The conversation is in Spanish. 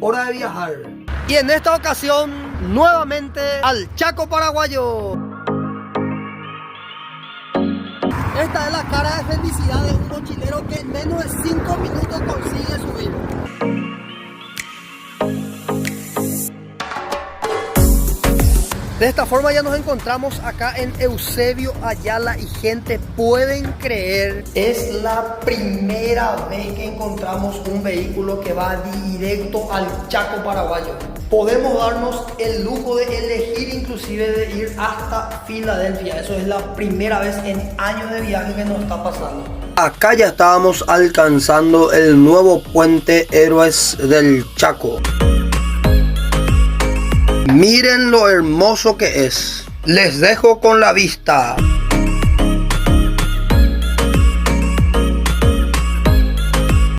hora de viajar. Y en esta ocasión, nuevamente al Chaco paraguayo. Esta es la cara de felicidad de un mochilero que en menos de 5 minutos consigue subir. De esta forma ya nos encontramos acá en Eusebio Ayala y gente, pueden creer, es la primera vez que encontramos un vehículo que va directo al Chaco paraguayo. Podemos darnos el lujo de elegir, inclusive de ir hasta Filadelfia. Eso es la primera vez en años de viaje que nos está pasando. Acá ya estábamos alcanzando el nuevo puente Héroes del Chaco. Miren lo hermoso que es. Les dejo con la vista.